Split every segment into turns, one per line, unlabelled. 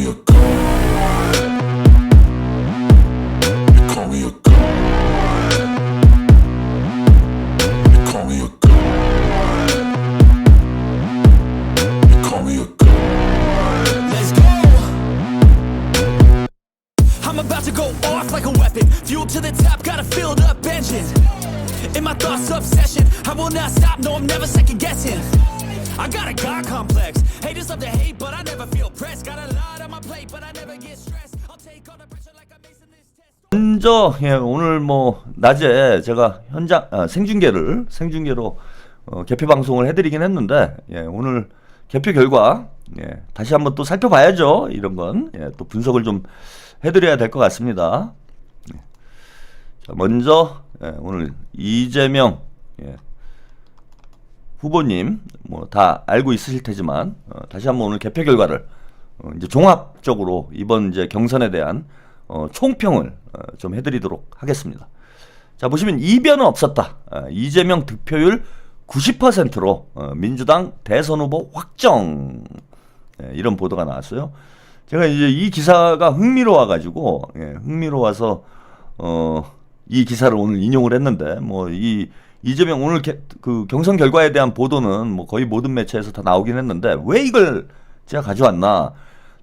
me a god. You call me a god. You call me a god. You call me a god.
Let's go. I'm about to go off like a weapon. Fuel to the top, got a filled up engine. In my thoughts, obsession. I will not stop, no, I'm never second guessing. I got a God complex. Haters love to hate, but I never feel pressed. Got a lot on my plate, but I never get stressed. I'll take all the pressure like I'm acing this test.
먼저 오늘 낮에 제가 현장 생중계로 개표 방송을 해드리긴 했는데 오늘 개표 결과 다시 한번 또 살펴봐야죠. 이런 건 또 분석을 좀 해드려야 될 것 같습니다. 자, 먼저 오늘 이재명 후보님 다 알고 있으실 테지만 다시 한번 오늘 개표 결과를 이제 종합적으로 이번 이제 경선에 대한 총평을 좀 해드리도록 하겠습니다. 자, 보시면 이변은 없었다. 이재명 득표율 90%로 민주당 대선 후보 확정, 이런 보도가 나왔어요. 제가 이제 이 기사가 흥미로워가지고 흥미로워서 이 기사를 오늘 인용을 했는데 이 이재명 오늘 그 경선 결과에 대한 보도는 거의 모든 매체에서 다 나오긴 했는데 왜 이걸 제가 가져왔나?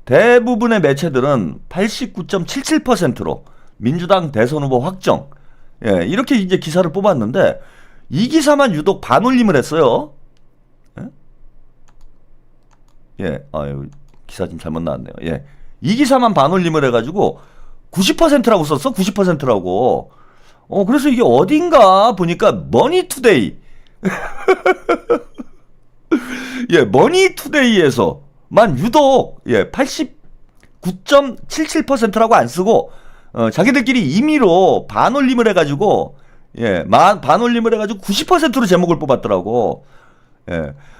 대부분의 매체들은 89.77%로 민주당 대선 후보 확정, 이렇게 이제 기사를 뽑았는데 이 기사만 유독 반올림을 했어요. 기사 좀 잘못 나왔네요. 이 기사만 반올림을 해가지고 90%라고 썼어. 90%라고. 그래서 이게 어딘가 보니까 머니투데이. 머니투데이에서만 유독 89.77%라고 안 쓰고 자기들끼리 임의로 반올림을 해가지고 반올림을 해가지고 90%로 제목을 뽑았더라고.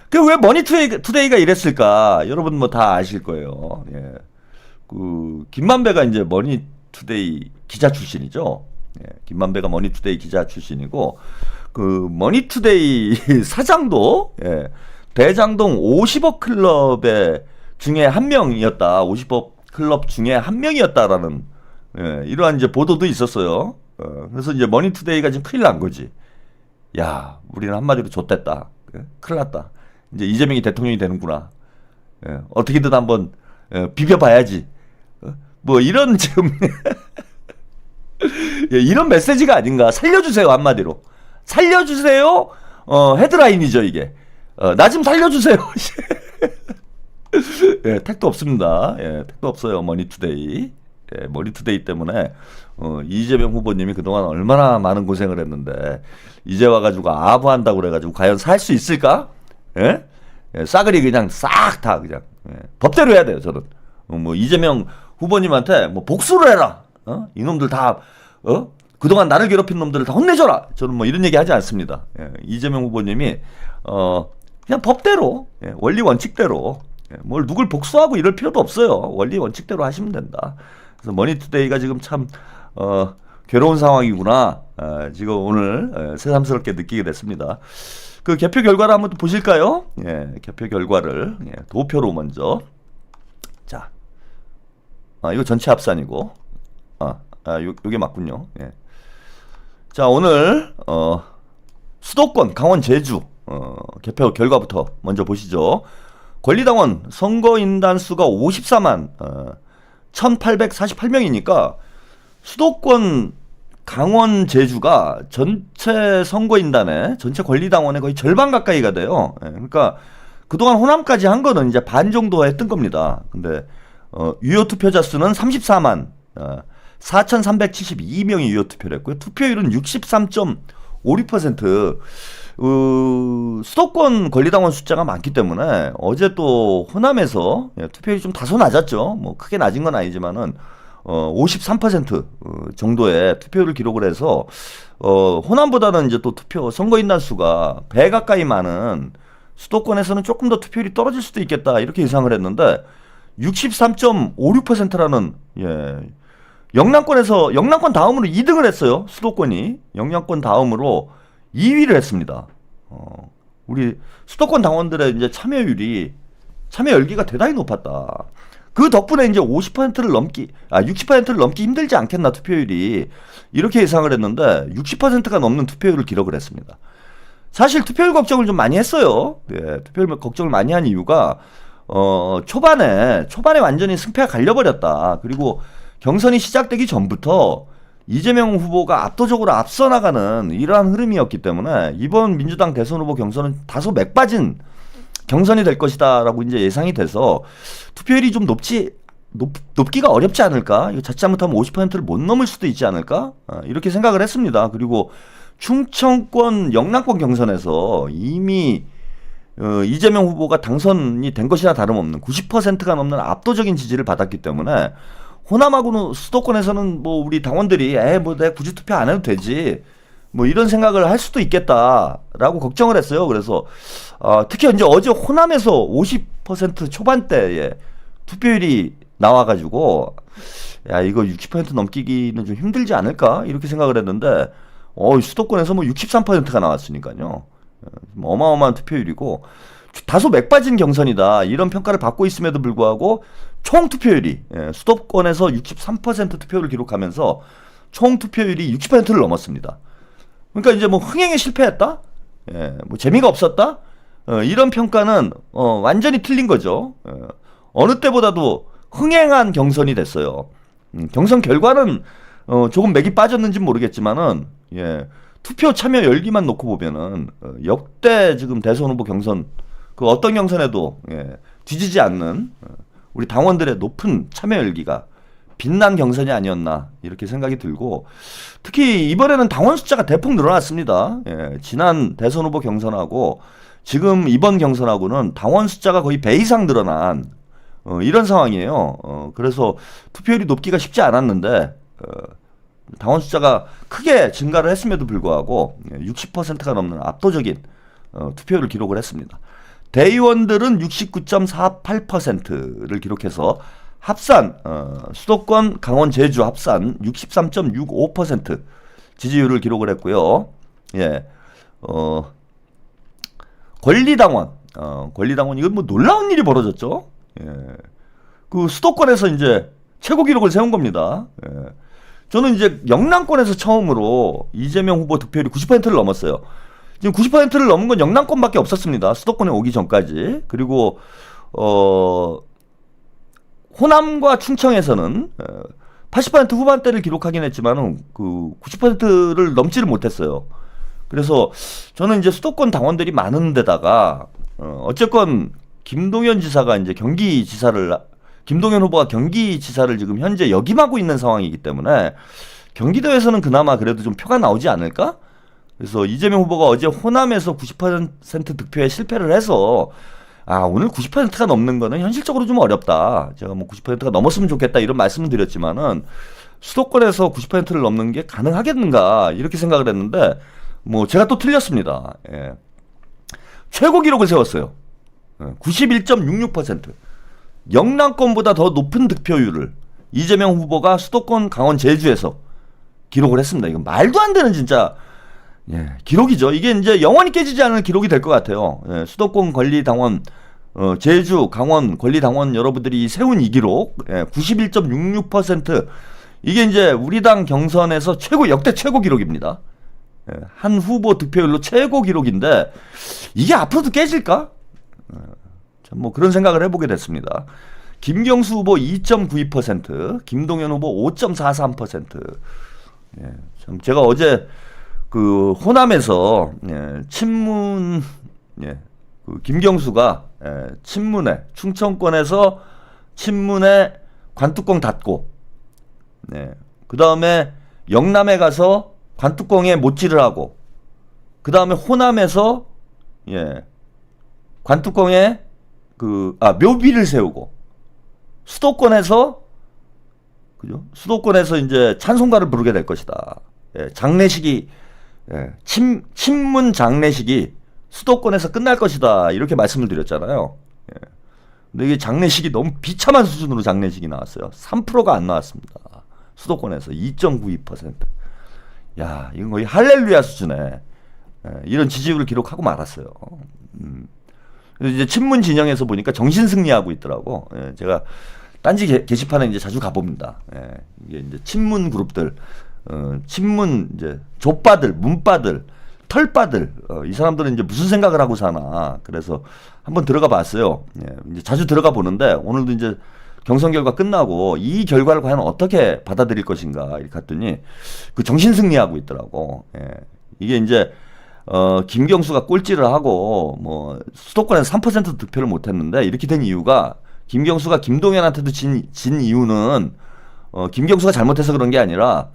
그 왜 머니투데이가 이랬을까? 여러분 다 아실 거예요. 그 김만배가 이제 머니투데이 기자 출신이죠. 김만배가 머니투데이 기자 출신이고 그 머니투데이 사장도 대장동 50억 클럽의 중에 한 명이었다. 50억 클럽 중에 한 명이었다라는 이러한 이제 보도도 있었어요. 그래서 이제 머니투데이가 지금 큰일 난 거지. 야, 우리는 한마디로 좆됐다. 큰일 났다. 이제 이재명이 대통령이 되는구나. 어떻게든 한번 비벼봐야지. 이런 지금 이런 메시지가 아닌가. 살려주세요, 한마디로. 살려주세요. 헤드라인이죠, 이게. 나 좀 살려주세요. 택도 없습니다. 택도 없어요, 머니투데이. 머니투데이 때문에 이재명 후보님이 그동안 얼마나 많은 고생을 했는데 이제 와가지고 아부한다고 그래가지고 과연 살 수 있을까? 싸그리 그냥 싹 다 그냥 법대로 해야 돼요. 저는 이재명 후보님한테 복수를 해라. 이놈들 다 그동안 나를 괴롭힌 놈들을 다 혼내줘라. 저는 이런 얘기 하지 않습니다. 이재명 후보님이 그냥 법대로 원리 원칙대로 뭘 누굴 복수하고 이럴 필요도 없어요. 원리 원칙대로 하시면 된다. 그래서 머니투데이가 지금 참 괴로운 상황이구나. 지금 오늘 새삼스럽게 느끼게 됐습니다. 그 개표 결과를 한번 보실까요? 개표 결과를 도표로 먼저. 자, 이거 전체 합산이고, 요게 맞군요. 자, 오늘 수도권 강원 제주 개표 결과부터 먼저 보시죠. 권리당원 선거인단 수가 54만 1848명이니까 수도권 강원 제주가 전체 선거인단의 전체 권리당원의 거의 절반 가까이가 돼요. 그러니까 그동안 호남까지 한 거는 이제 반 정도 했던 겁니다. 근데 유효 투표자 수는 34만 4372명이 유효 투표를 했고요. 투표율은 63.56%. 수도권 권리당원 숫자가 많기 때문에 어제 또 호남에서 투표율이 좀 다소 낮았죠. 크게 낮은 건 아니지만은 53% 정도의 투표율을 기록을 해서 호남보다는 이제 또 선거인단 수가 배 가까이 많은 수도권에서는 조금 더 투표율이 떨어질 수도 있겠다 이렇게 예상을 했는데 63.56%라는 영남권 다음으로 2등을 했어요. 수도권이 영남권 다음으로 2위를 했습니다. 우리 수도권 당원들의 이제 참여 열기가 대단히 높았다. 그 덕분에 이제 50%를 넘기, 60%를 넘기 힘들지 않겠나 투표율이 이렇게 예상을 했는데 60%가 넘는 투표율을 기록을 했습니다. 사실 투표율 걱정을 좀 많이 했어요. 예, 투표율 걱정을 많이 한 이유가 초반에 완전히 승패가 갈려버렸다. 그리고 경선이 시작되기 전부터 이재명 후보가 압도적으로 앞서 나가는 이러한 흐름이었기 때문에 이번 민주당 대선 후보 경선은 다소 맥빠진 경선이 될 것이다라고 이제 예상이 돼서 투표율이 좀 높기가 어렵지 않을까? 이거 자칫 잘못하면 50%를 못 넘을 수도 있지 않을까? 이렇게 생각을 했습니다. 그리고 충청권, 영남권 경선에서 이미 이재명 후보가 당선이 된 것이나 다름없는 90%가 넘는 압도적인 지지를 받았기 때문에 호남하고는 수도권에서는 뭐 우리 당원들이 뭐 내가 굳이 투표 안 해도 되지 뭐 이런 생각을 할 수도 있겠다라고 걱정을 했어요. 그래서 특히 이제 어제 호남에서 50% 초반대에 투표율이 나와가지고 야 이거 60% 넘기기는 좀 힘들지 않을까 이렇게 생각을 했는데 수도권에서 뭐 63%가 나왔으니까요. 어마어마한 투표율이고 다소 맥빠진 경선이다 이런 평가를 받고 있음에도 불구하고 총 투표율이 수도권에서 63% 투표를 기록하면서 총 투표율이 60%를 넘었습니다. 그러니까 이제 뭐 흥행에 실패했다, 뭐 재미가 없었다, 이런 평가는 완전히 틀린 거죠. 어느 때보다도 흥행한 경선이 됐어요. 경선 결과는 조금 맥이 빠졌는지 모르겠지만은 투표 참여 열기만 놓고 보면은 역대 지금 대선 후보 경선 그 어떤 경선에도 뒤지지 않는 우리 당원들의 높은 참여 열기가 빛난 경선이 아니었나 이렇게 생각이 들고 특히 이번에는 당원 숫자가 대폭 늘어났습니다. 지난 대선 후보 경선하고 지금 이번 경선하고는 당원 숫자가 거의 배 이상 늘어난 이런 상황이에요. 그래서 투표율이 높기가 쉽지 않았는데 당원 숫자가 크게 증가를 했음에도 불구하고 60%가 넘는 압도적인 투표율을 기록을 했습니다. 대의원들은 69.48%를 기록해서 합산 수도권, 강원, 제주 합산 63.65% 지지율을 기록을 했고요. 권리당원 이건 뭐 놀라운 일이 벌어졌죠. 그 수도권에서 이제 최고 기록을 세운 겁니다. 저는 이제 영남권에서 처음으로 이재명 후보 득표율이 90%를 넘었어요. 지금 90%를 넘은 건 영남권밖에 없었습니다. 수도권에 오기 전까지. 그리고 호남과 충청에서는 80% 후반대를 기록하긴 했지만은 그 90%를 넘지를 못했어요. 그래서 저는 이제 수도권 당원들이 많은 데다가 어쨌건 김동연 후보가 경기지사를 지금 현재 역임하고 있는 상황이기 때문에 경기도에서는 그나마 그래도 좀 표가 나오지 않을까? 그래서 이재명 후보가 어제 호남에서 90% 득표에 실패를 해서 오늘 90%가 넘는 거는 현실적으로 좀 어렵다. 제가 뭐 90%가 넘었으면 좋겠다 이런 말씀을 드렸지만은 수도권에서 90%를 넘는 게 가능하겠는가 이렇게 생각을 했는데 뭐 제가 또 틀렸습니다. 최고 기록을 세웠어요. 91.66%. 영남권보다 더 높은 득표율을 이재명 후보가 수도권, 강원, 제주에서 기록을 했습니다. 이건 말도 안 되는 진짜 기록이죠. 이게 이제 영원히 깨지지 않을 기록이 될 것 같아요. 수도권 권리당원, 제주, 강원 권리당원 여러분들이 세운 이 기록, 91.66%. 이게 이제 우리 당 경선에서 역대 최고 기록입니다. 한 후보 득표율로 최고 기록인데 이게 앞으로도 깨질까? 뭐 그런 생각을 해보게 됐습니다. 김경수 후보 2.92%, 김동연 후보 5.43%. 참 제가 어제 그 호남에서 친문 그 김경수가 친문에 충청권에서 친문에 관뚜껑 닫고 그 다음에 영남에 가서 관뚜껑에 못질을 하고 그 다음에 호남에서 관뚜껑에 묘비를 세우고 수도권에서 이제 찬송가를 부르게 될 것이다. 장례식이 친문 장례식이 수도권에서 끝날 것이다 이렇게 말씀을 드렸잖아요. 근데 이게 장례식이 너무 비참한 수준으로 장례식이 나왔어요. 3%가 안 나왔습니다. 수도권에서 2.92%. 야, 이건 거의 할렐루야 수준의 이런 지지율을 기록하고 말았어요. 그래서 이제 친문 진영에서 보니까 정신 승리하고 있더라고. 제가 딴지 게시판에 이제 자주 가봅니다. 예, 이게 이제 친문 그룹들, 친문 이제 족바들, 문바들, 털바들, 이 사람들은 이제 무슨 생각을 하고 사나. 그래서 한번 들어가 봤어요. 예, 이제 자주 들어가 보는데 오늘도 이제 경선 결과 끝나고 이 결과를 과연 어떻게 받아들일 것인가 이렇게 갔더니 그 정신 승리하고 있더라고. 예, 이게 이제 김경수가 꼴찌를 하고 뭐 수도권에서 3% 득표를 못했는데 이렇게 된 이유가 김경수가 김동연한테도 진 이유는 김경수가 잘못해서 그런 게 아니라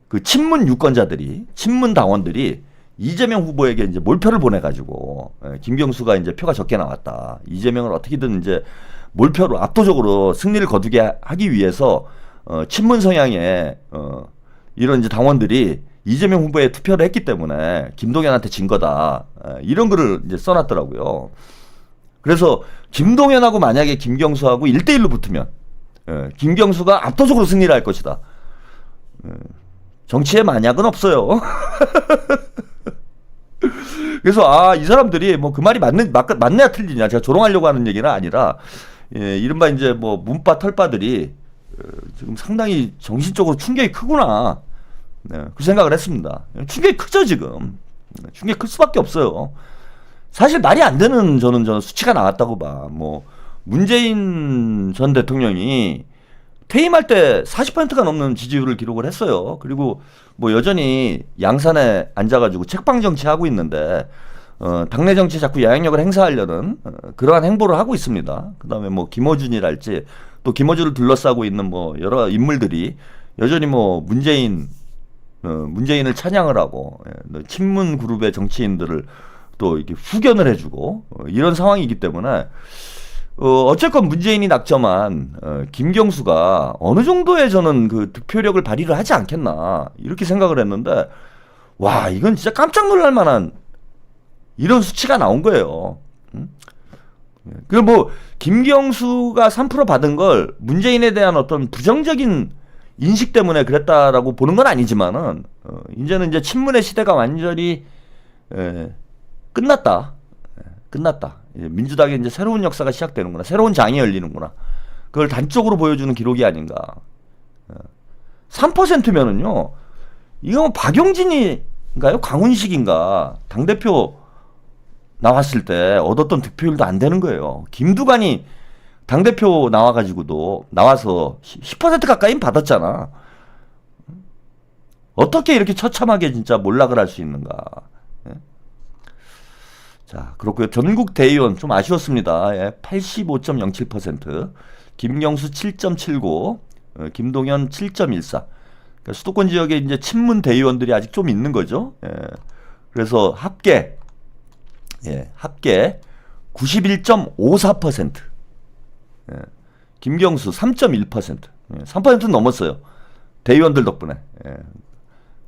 그 친문 유권자들이 친문 당원들이 이재명 후보에게 이제 몰표를 보내가지고 김경수가 이제 표가 적게 나왔다. 이재명을 어떻게든 이제 몰표로 압도적으로 승리를 거두게 하기 위해서 친문 성향의 이런 이제 당원들이 이재명 후보에 투표를 했기 때문에 김동연한테 진 거다. 이런 글을 이제 써놨더라고요. 그래서 김동연하고 만약에 김경수하고 1대1로 붙으면 김경수가 압도적으로 승리를 할 것이다. 정치에 만약은 없어요. 그래서 이 사람들이 뭐 그 말이 맞느냐 틀리냐 제가 조롱하려고 하는 얘기는 아니라 이른바 이제 뭐 문바 털바들이 지금 상당히 정신적으로 충격이 크구나. 그 생각을 했습니다. 충격이 크죠 지금. 충격이 클 수밖에 없어요. 사실 말이 안 되는 저는 수치가 나왔다고 봐. 뭐 문재인 전 대통령이 퇴임할 때 40%가 넘는 지지율을 기록을 했어요. 그리고 뭐 여전히 양산에 앉아가지고 책방 정치하고 있는데 당내 정치에 자꾸 영향력을 행사하려는 그러한 행보를 하고 있습니다. 그다음에 뭐 김어준이랄지 또 김어준을 둘러싸고 있는 뭐 여러 인물들이 여전히 뭐 문재인을 찬양을 하고 친문 그룹의 정치인들을 또 이렇게 후견을 해주고 이런 상황이기 때문에 어쨌건 문재인이 낙점한 김경수가 어느 정도의 저는 그 득표력을 발휘를 하지 않겠나 이렇게 생각을 했는데 와 이건 진짜 깜짝 놀랄 만한 이런 수치가 나온 거예요. 그리고 뭐 김경수가 3% 받은 걸 문재인에 대한 어떤 부정적인 인식 때문에 그랬다라고 보는 건 아니지만은 이제는 이제 친문의 시대가 완전히 끝났다. 민주당의 이제 새로운 역사가 시작되는구나. 새로운 장이 열리는구나. 그걸 단적으로 보여주는 기록이 아닌가. 3%면은요. 이거 뭐 박용진인가요? 강훈식인가? 당대표 나왔을 때 얻었던 득표율도 안 되는 거예요. 김두관이 당대표 나와서 10% 가까이 받았잖아. 어떻게 이렇게 처참하게 진짜 몰락을 할 수 있는가. 자, 그렇고요. 전국 대의원 좀 아쉬웠습니다. 85.07%, 김경수 7.79, 김동연 7.14. 그러니까 수도권 지역에 이제 친문 대의원들이 아직 좀 있는 거죠. 그래서 합계 91.54%. 김경수 3.1%. 3%는 넘었어요. 대의원들 덕분에.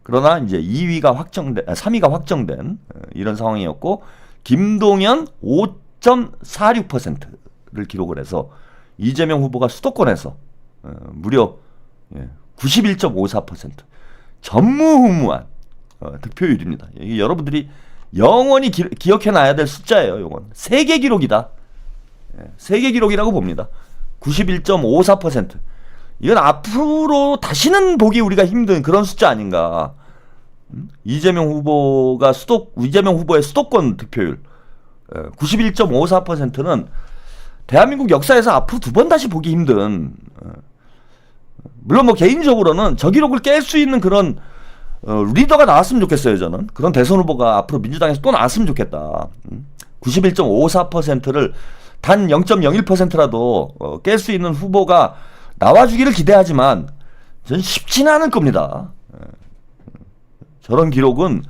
그러나 이제 3위가 확정된 이런 상황이었고 김동연 5.46%를 기록을 해서 이재명 후보가 수도권에서 무려 91.54% 전무후무한 득표율입니다. 이게 여러분들이 영원히 기억해놔야 될 숫자예요. 이건 세계 기록이다. 세계 기록이라고 봅니다. 91.54%. 이건 앞으로 다시는 보기 우리가 힘든 그런 숫자 아닌가. 이재명 후보의 수도권 득표율 91.54%는 대한민국 역사에서 앞으로 두 번 다시 보기 힘든, 물론 뭐 개인적으로는 저 기록을 깰 수 있는 그런 리더가 나왔으면 좋겠어요. 저는 그런 대선 후보가 앞으로 민주당에서 또 나왔으면 좋겠다. 91.54%를 단 0.01%라도 깰 수 있는 후보가 나와주기를 기대하지만 저는 쉽지는 않을 겁니다. 저런 기록은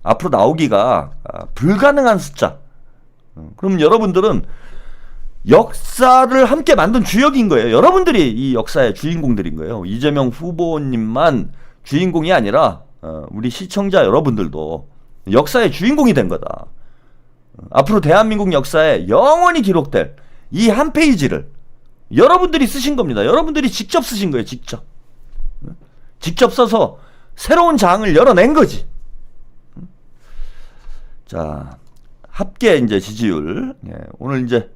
앞으로 나오기가 불가능한 숫자. 그럼 여러분들은 역사를 함께 만든 주역인 거예요. 여러분들이 이 역사의 주인공들인 거예요. 이재명 후보님만 주인공이 아니라 우리 시청자 여러분들도 역사의 주인공이 된 거다. 앞으로 대한민국 역사에 영원히 기록될 이 한 페이지를 여러분들이 쓰신 겁니다. 여러분들이 직접 쓰신 거예요. 직접 써서 새로운 장을 열어낸 거지. 자, 합계 이제 지지율. 오늘 이제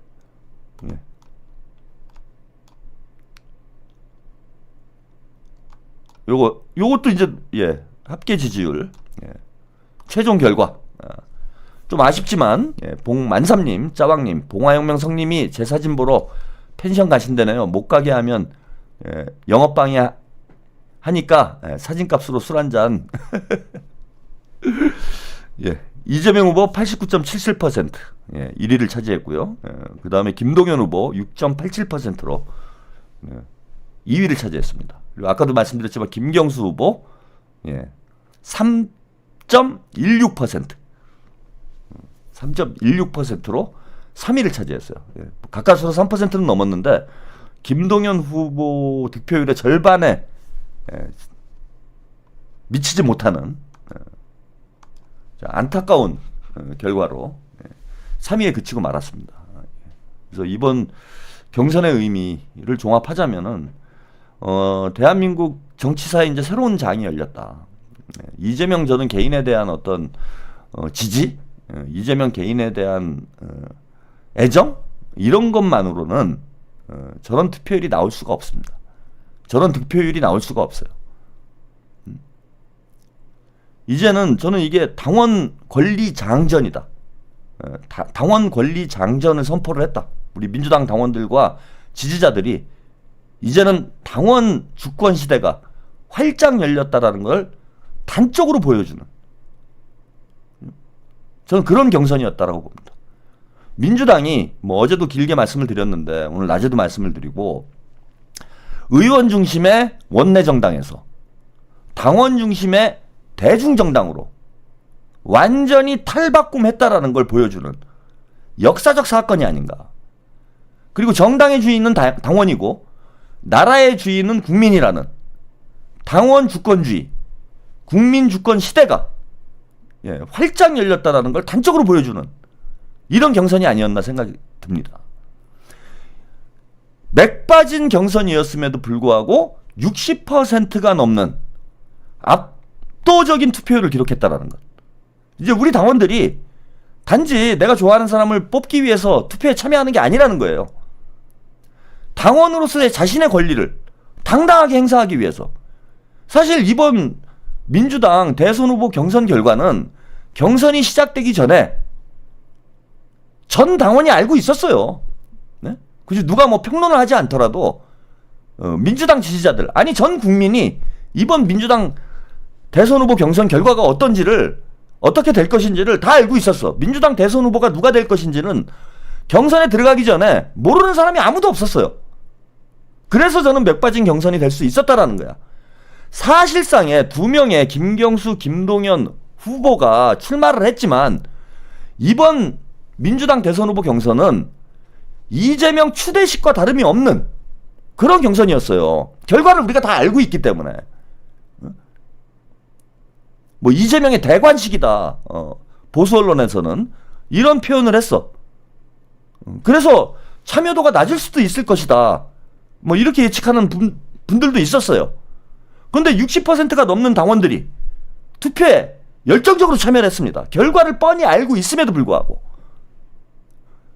요것도 이제 합계 지지율 최종 결과 좀 아쉽지만 봉만삼님, 짜왕님, 봉화혁명 성님이 제 사진 보러 펜션 가신다네요. 못 가게 하면 영업방해 하니까 사진값으로 술 한잔. 이재명 후보 89.77% 1위를 차지했고요. 그 다음에 김동연 후보 6.87%로 2위를 차지했습니다. 그리고 아까도 말씀드렸지만 김경수 후보 3.16% 3.16%로 3위를 차지했어요. 가까스로 3%는 넘었는데 김동연 후보 득표율의 절반에 미치지 못하는 안타까운 결과로 3위에 그치고 말았습니다. 그래서 이번 경선의 의미를 종합하자면은 대한민국 정치사에 이제 새로운 장이 열렸다. 이재명 저는 개인에 대한 어떤 지지, 이재명 개인에 대한 애정 이런 것만으로는 저런 투표율이 나올 수가 없습니다. 저런 득표율이 나올 수가 없어요. 이제는 저는 이게 당원 권리 장전이다. 당원 권리 장전을 선포를 했다. 우리 민주당 당원들과 지지자들이 이제는 당원 주권 시대가 활짝 열렸다라는 걸 단적으로 보여주는 저는 그런 경선이었다라고 봅니다. 민주당이 뭐 어제도 길게 말씀을 드렸는데 오늘 낮에도 말씀을 드리고 의원 중심의 원내 정당에서 당원 중심의 대중정당으로 완전히 탈바꿈했다라는 걸 보여주는 역사적 사건이 아닌가. 그리고 정당의 주인은 당원이고 나라의 주인은 국민이라는 당원 주권주의, 국민 주권 시대가 활짝 열렸다라는 걸 단적으로 보여주는 이런 경선이 아니었나 생각이 듭니다. 맥 빠진 경선이었음에도 불구하고 60%가 넘는 압도적인 투표율을 기록했다라는 것. 이제 우리 당원들이 단지 내가 좋아하는 사람을 뽑기 위해서 투표에 참여하는 게 아니라는 거예요. 당원으로서의 자신의 권리를 당당하게 행사하기 위해서. 사실 이번 민주당 대선 후보 경선 결과는 경선이 시작되기 전에 전 당원이 알고 있었어요. 네? 그래서 누가 뭐 평론을 하지 않더라도 민주당 지지자들, 아니 전 국민이 이번 민주당 대선 후보 경선 결과가 어떻게 될 것인지를 다 알고 있었어. 민주당 대선 후보가 누가 될 것인지는 경선에 들어가기 전에 모르는 사람이 아무도 없었어요. 그래서 저는 맥 빠진 경선이 될 수 있었다라는 거야. 사실상의 두 명의 김경수, 김동연 후보가 출마를 했지만 이번 민주당 대선 후보 경선은 이재명 추대식과 다름이 없는 그런 경선이었어요. 결과를 우리가 다 알고 있기 때문에. 뭐 이재명의 대관식이다. 보수 언론에서는 이런 표현을 했어. 그래서 참여도가 낮을 수도 있을 것이다. 뭐 이렇게 예측하는 분들도 있었어요. 그런데 60%가 넘는 당원들이 투표에 열정적으로 참여를 했습니다. 결과를 뻔히 알고 있음에도 불구하고.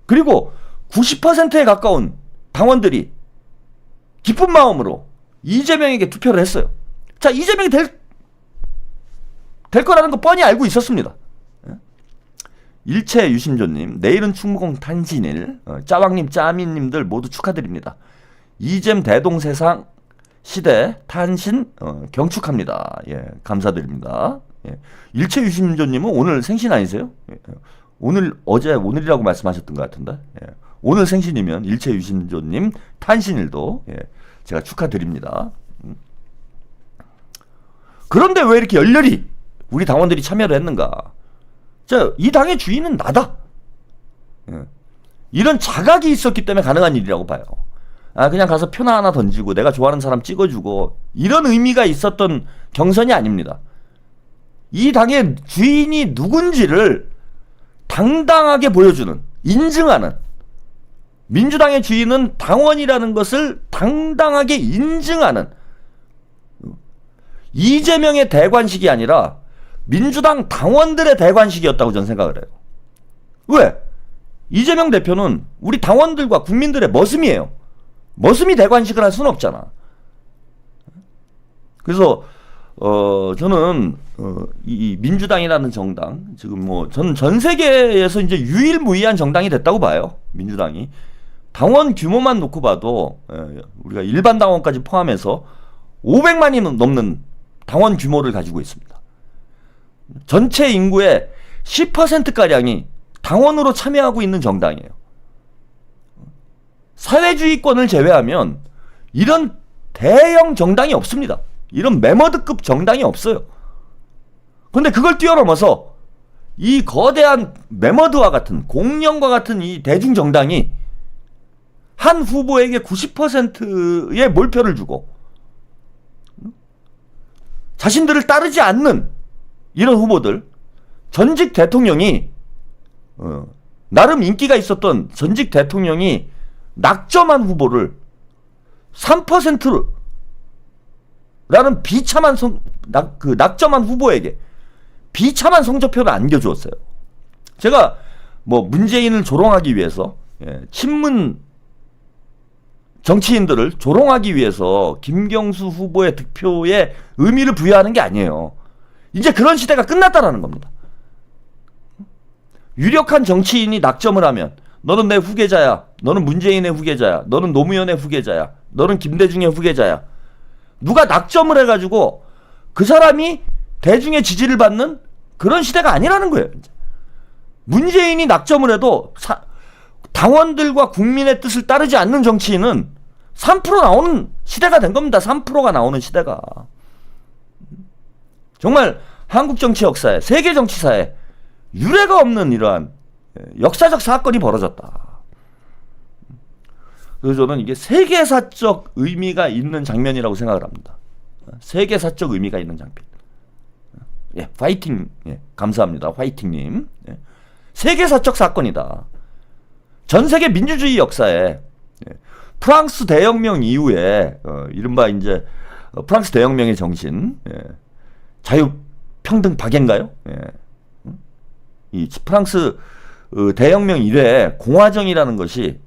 그리고 90%에 가까운 당원들이 기쁜 마음으로 이재명에게 투표를 했어요. 자, 이재명이 될 거라는 거 뻔히 알고 있었습니다. 일체 유심조님, 내일은 충무공 탄신일, 짜왕님, 짜미님들 모두 축하드립니다. 이잼 대동세상 시대 탄신 경축합니다. 예, 감사드립니다. 예. 일체 유심조님은 오늘 생신 아니세요? 예. 오늘이라고 말씀하셨던 것 같은데. 예. 오늘 생신이면 일체 유심조님 탄신일도 제가 축하드립니다. 그런데 왜 이렇게 열렬히 우리 당원들이 참여를 했는가? 자, 이 당의 주인은 나다. 이런 자각이 있었기 때문에 가능한 일이라고 봐요. 그냥 가서 표나 하나 던지고 내가 좋아하는 사람 찍어주고 이런 의미가 있었던 경선이 아닙니다. 이 당의 주인이 누군지를 당당하게 보여주는, 인증하는, 민주당의 주인은 당원이라는 것을 당당하게 인증하는 이재명의 대관식이 아니라 민주당 당원들의 대관식이었다고 저는 생각을 해요. 왜? 이재명 대표는 우리 당원들과 국민들의 머슴이에요. 머슴이 대관식을 할 수는 없잖아. 그래서 저는 이 민주당이라는 정당 지금 뭐 저는 전 세계에서 이제 유일무이한 정당이 됐다고 봐요. 민주당이 당원 규모만 놓고 봐도 우리가 일반 당원까지 포함해서 500만이 넘는 당원 규모를 가지고 있습니다. 전체 인구의 10%가량이 당원으로 참여하고 있는 정당이에요. 사회주의권을 제외하면 이런 대형 정당이 없습니다. 이런 매머드급 정당이 없어요. 근데 그걸 뛰어넘어서 이 거대한 매머드와 같은 공룡과 같은 이 대중정당이 한 후보에게 90%의 몰표를 주고 자신들을 따르지 않는 이런 후보들, 전직 대통령이 나름 인기가 있었던 전직 대통령이 낙점한 후보를 3%라는 비참한 낙점한 후보에게 비참한 성적표를 안겨주었어요. 제가 뭐 문재인을 조롱하기 위해서 친문 정치인들을 조롱하기 위해서 김경수 후보의 득표에 의미를 부여하는 게 아니에요. 이제 그런 시대가 끝났다라는 겁니다. 유력한 정치인이 낙점을 하면 너는 내 후계자야, 너는 문재인의 후계자야, 너는 노무현의 후계자야, 너는 김대중의 후계자야. 누가 낙점을 해가지고 그 사람이 대중의 지지를 받는 그런 시대가 아니라는 거예요. 이제. 문재인이 낙점을 해도 당원들과 국민의 뜻을 따르지 않는 정치인은 3% 나오는 시대가 된 겁니다. 3%가 나오는 시대가. 정말 한국 정치 역사에, 세계 정치사에 유례가 없는 이러한 역사적 사건이 벌어졌다. 그래서 저는 이게 세계사적 의미가 있는 장면이라고 생각을 합니다. 세계사적 의미가 있는 장면. 예, 파이팅. 예, 감사합니다. 화이팅님. 예. 세계사적 사건이다. 전 세계 민주주의 역사에 프랑스 대혁명 이후에 이른바 이제 프랑스 대혁명의 정신, 자유, 평등, 박애인가요? 이 프랑스 대혁명 이래 공화정이라는 것이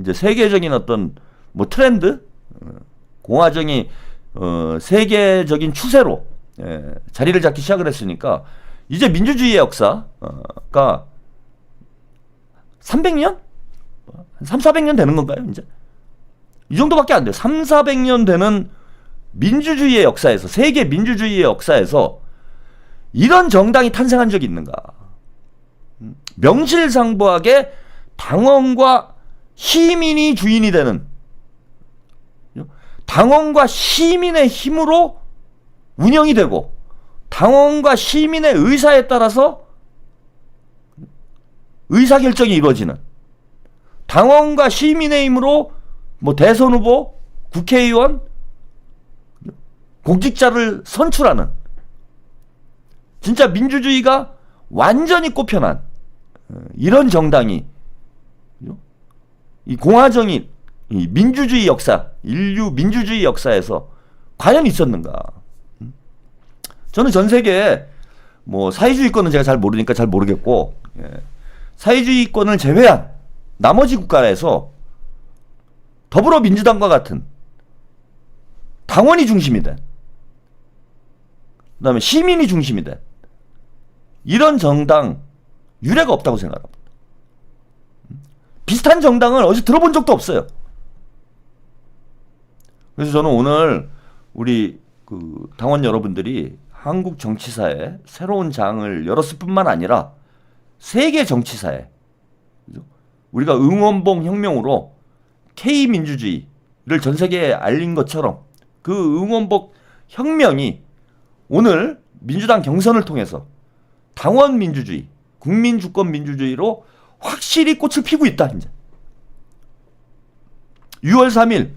이제 세계적인 어떤 뭐 트렌드, 공화정이 세계적인 추세로 자리를 잡기 시작을 했으니까 이제 민주주의의 역사가 300년? 3,400년 되는 건가요, 이제? 이 정도밖에 안 돼요. 3,400년 되는 민주주의의 역사에서, 세계 민주주의의 역사에서 이런 정당이 탄생한 적이 있는가? 명실상부하게 당원과 시민이 주인이 되는, 당원과 시민의 힘으로 운영이 되고 당원과 시민의 의사에 따라서 의사결정이 이루어지는, 당원과 시민의 힘으로 뭐 대선 후보, 국회의원, 공직자를 선출하는, 진짜 민주주의가 완전히 꼽혀난 이런 정당이, 이 공화정이 이 민주주의 역사, 인류 민주주의 역사에서 과연 있었는가? 저는 전 세계에 뭐 사회주의권은 제가 잘 모르니까 잘 모르겠고, 사회주의권을 제외한 나머지 국가에서 더불어민주당과 같은 당원이 중심이 된, 그 다음에 시민이 중심이 된 이런 정당 유례가 없다고 생각합니다. 비슷한 정당을 어디서 들어본 적도 없어요. 그래서 저는 오늘 우리 그 당원 여러분들이 한국 정치사에 새로운 장을 열었을 뿐만 아니라 세계 정치사에 우리가 응원봉 혁명으로 K민주주의를 전 세계에 알린 것처럼 그 응원봉 혁명이 오늘 민주당 경선을 통해서 당원 민주주의, 국민 주권 민주주의로 확실히 꽃을 피고 있다. 이제 6월 3일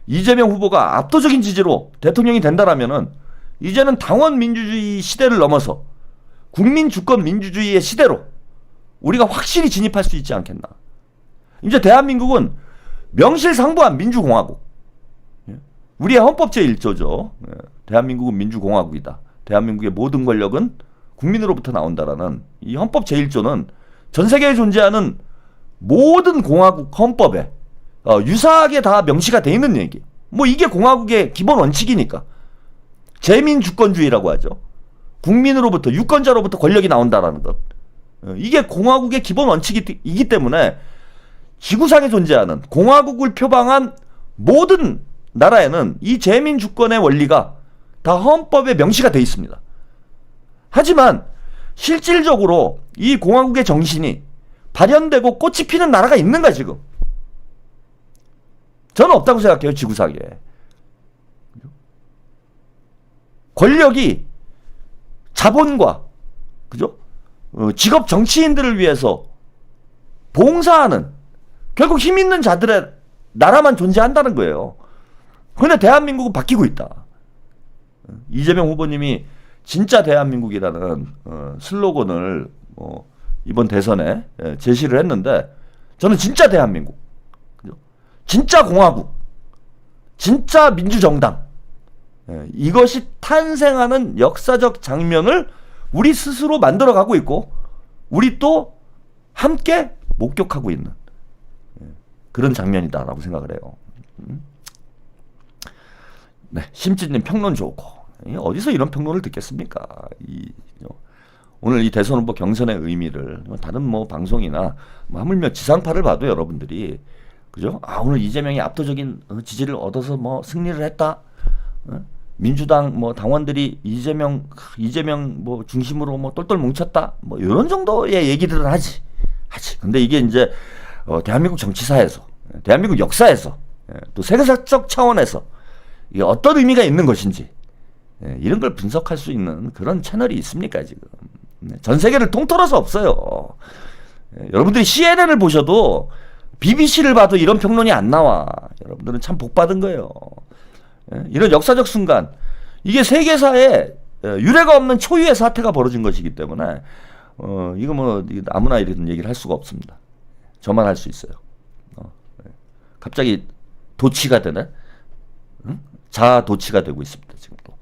이재명 후보가 압도적인 지지로 대통령이 된다라면은 이제는 당원 민주주의 시대를 넘어서 국민 주권 민주주의의 시대로 우리가 확실히 진입할 수 있지 않겠나. 이제 대한민국은 명실상부한 민주공화국. 우리의 헌법 제1조죠. 대한민국은 민주공화국이다. 대한민국의 모든 권력은 국민으로부터 나온다라는 이 헌법 제1조는 전 세계에 존재하는 모든 공화국 헌법에 유사하게 다 명시가 돼 있는 얘기. 뭐 이게 공화국의 기본 원칙이니까. 재민주권주의라고 하죠. 국민으로부터, 유권자로부터 권력이 나온다라는 것. 이게 공화국의 기본 원칙이기 때문에 지구상에 존재하는 공화국을 표방한 모든 나라에는 이 재민주권의 원리가 다 헌법에 명시가 되어 있습니다. 하지만 실질적으로 이 공화국의 정신이 발현되고 꽃이 피는 나라가 있는가 지금? 저는 없다고 생각해요. 지구상에. 권력이 자본과 그죠? 직업 정치인들을 위해서 봉사하는 결국 힘 있는 자들의 나라만 존재한다는 거예요. 그런데 대한민국은 바뀌고 있다. 이재명 후보님이 진짜 대한민국이라는 슬로건을 이번 대선에 제시를 했는데 저는 진짜 대한민국, 진짜 공화국, 진짜 민주정당 이것이 탄생하는 역사적 장면을 우리 스스로 만들어가고 있고 우리 또 함께 목격하고 있는 그런 장면이다라고 생각을 해요. 네, 심지님 평론 좋고 어디서 이런 평론을 듣겠습니까? 오늘 이 대선 후보 경선의 의미를 다른 뭐 방송이나 하물며 지상파를 봐도 여러분들이 그죠? 오늘 이재명이 압도적인 지지를 얻어서 뭐 승리를 했다. 민주당 뭐 당원들이 이재명 뭐 중심으로 뭐 똘똘 뭉쳤다. 뭐 이런 정도의 얘기들은 하지. 근데 이게 이제 대한민국 정치사에서, 대한민국 역사에서, 또 세계사적 차원에서 이게 어떤 의미가 있는 것인지 이런 걸 분석할 수 있는 그런 채널이 있습니까 지금? 전 세계를 통틀어서 없어요. 여러분들이 CNN을 보셔도 BBC를 봐도 이런 평론이 안 나와. 여러분들은 참 복 받은 거예요. 이런 역사적 순간, 이게 세계사에 유례가 없는 초유의 사태가 벌어진 것이기 때문에 이거 뭐 아무나 이런 얘기를 할 수가 없습니다. 저만 할 수 있어요. 갑자기 도치가 되네. 자아 도치가 되고 있습니다 지금 또.